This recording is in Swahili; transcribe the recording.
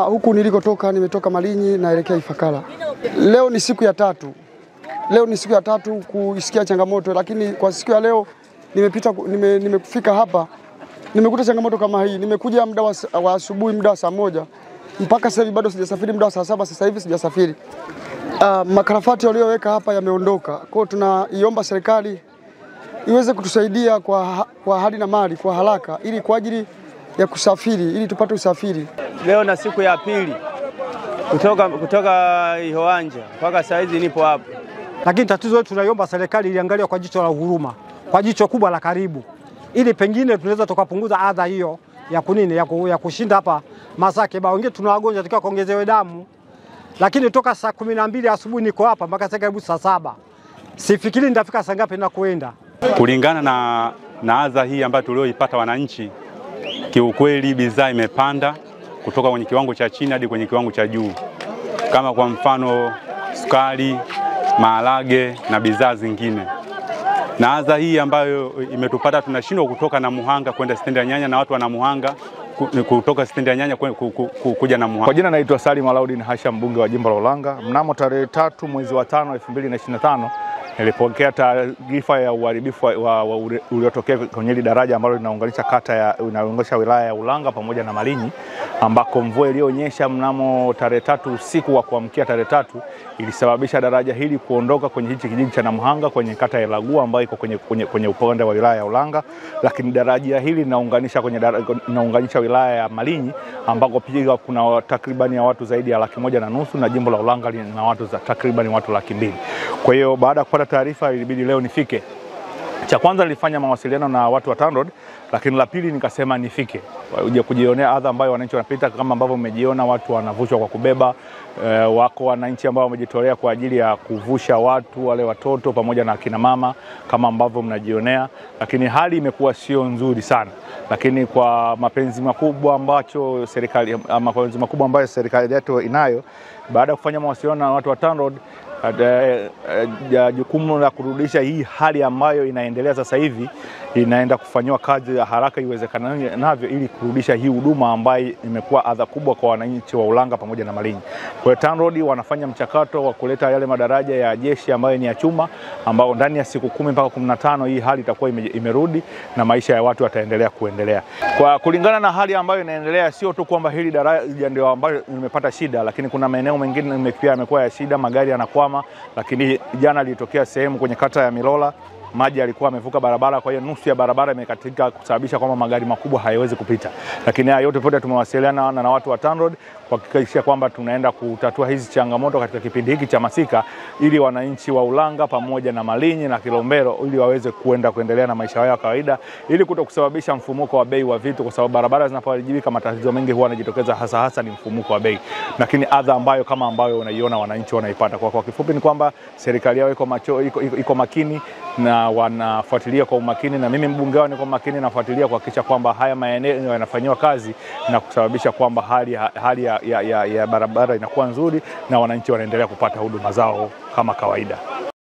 Huku nilikotoka nimetoka Malinyi naelekea Ifakara. Leo ni siku ya tatu. Kuisikia changamoto, lakini kwa siku ya leo nimefika hapa nimekuta changamoto kama hii. Nimekuja muda wa asubuhi, muda wa saa 1 mpaka sasa hivi bado sijasafiri, muda wa saa 7 sasa hivi sijasafiri. Makarafati walioweka hapa yameondoka. Kwa hiyo tunaiomba serikali iweze kutusaidia kwa hali na mali kwa haraka ili kwa ajili ya kusafiri ili tupate usafiri. Leo na siku ya pili kutoka Ihowanja mpaka saa hizi nipo hapa. Lakini tatizo letu tunaiomba serikali iliangalia kwa jicho la huruma, kwa jicho kubwa la karibu, ili pengine tunaweza tukapunguza adha hiyo ya kushinda hapa Masaki. Wengine tuna wagonjwa tukiwa kuongezewe damu. Lakini toka saa 12 asubuhi niko hapa mpaka sasa karibu saa 7. Sifikiri nitafika saa ngapi na kuenda. Kulingana na adha hii ambayo tulioipata wananchi, kiukweli bidhaa imepanda kutoka kwenye kiwango cha chini hadi kwenye kiwango cha juu. Kama kwa mfano sukari, maharage na bidhaa zingine. Na adha hii ambayo imetupata, tunashindwa kutoka na Muhanga kwenda stendi ya Nyanya, na watu wana Muhanga kutoka stendi ya Nyanya kuja na Muhanga. Kwa jina naitwa Salim Alaudin Hasham, mbunge wa jimbo la Ulanga. Mnamo tarehe 3 mwezi wa 5 2025 nilipokea taarifa ya uharibifu uliotokea kwenye hili daraja ambalo linaunganisha wilaya ya Ulanga pamoja na Malinyi, ambako mvua iliyonyesha mnamo tarehe 3 usiku wa kuamkia tarehe 3 ilisababisha daraja hili kuondoka kwenye hichi kijiji cha Namuhanga kwenye kata ya Lagua ambayo iko kwenye upande wa wilaya ya Ulanga, lakini daraja hili linaunganisha wilaya ya Malinyi ambako pia kuna takribani ya watu zaidi ya 150,000 na jimbo la Ulanga lina watu takribani watu 200,000. Kwa hiyo baada ya kupata taarifa ilibidi leo nifike. Cha kwanza nilifanya mawasiliano na watu wa TANROADS, lakini la pili nikasema nifike uje kujionea adha ambayo wananchi wanapita. Kama ambavyo mmejiona, watu wanavushwa kwa kubeba. Wako wananchi ambao wamejitolea kwa ajili ya kuvusha watu, wale watoto pamoja na akina mama kama ambavyo mnajionea, lakini hali imekuwa sio nzuri sana. Lakini kwa mapenzi makubwa ambayo serikali yetu inayo, baada ya kufanya mawasiliano na watu wa TANROADS, jukumu la kurudisha hii hali ambayo inaendelea sasa hivi inaenda kufanywa kazi ya haraka iwezekanavyo ili kurudisha hii huduma ambayo imekuwa adha kubwa kwa wananchi wa Ulanga pamoja na Malinyi. Kwa hiyo TANROADS wanafanya mchakato wa kuleta yale madaraja ya jeshi ambayo ni ya chuma, ambao ndani ya siku 10 mpaka 15 hii hali itakuwa imerudi na maisha ya watu yataendelea kuendelea. Kwa kulingana na hali ambayo inaendelea, sio tu kwamba hili daraja ndio ambayo limepata shida, lakini kuna maeneo mengine pia yamekuwa ya shida, magari yanakwama. Lakini jana ilitokea sehemu kwenye kata ya Milola, maji yalikuwa yamevuka barabara, kwa hiyo nusu ya barabara imekatika kusababisha kwamba magari makubwa hayawezi kupita. Lakini haya yote pote tumewasiliana na watu wa TANROADS kuhakikisha kwamba tunaenda kutatua hizi changamoto katika kipindi hiki cha masika, ili wananchi wa Ulanga pamoja na Malinyi na Kilombero ili waweze kuendelea na maisha yao ya kawaida, ili kutokusababisha mfumuko wa bei wa vitu, kwa sababu barabara zinapoharibika matatizo mengi huwa yanajitokeza, hasa ni mfumuko wa bei. Lakini adha ambayo kama ambayo unaiona wananchi wanaipata. Kwa kifupi ni kwamba serikali yao iko makini na wanafuatilia kwa umakini, na mimi mbunge wao niko makini nafuatilia kuhakikisha kwamba haya maeneo yanafanywa kazi na kusababisha kwamba hali ya barabara inakuwa nzuri na wananchi wanaendelea kupata huduma zao kama kawaida.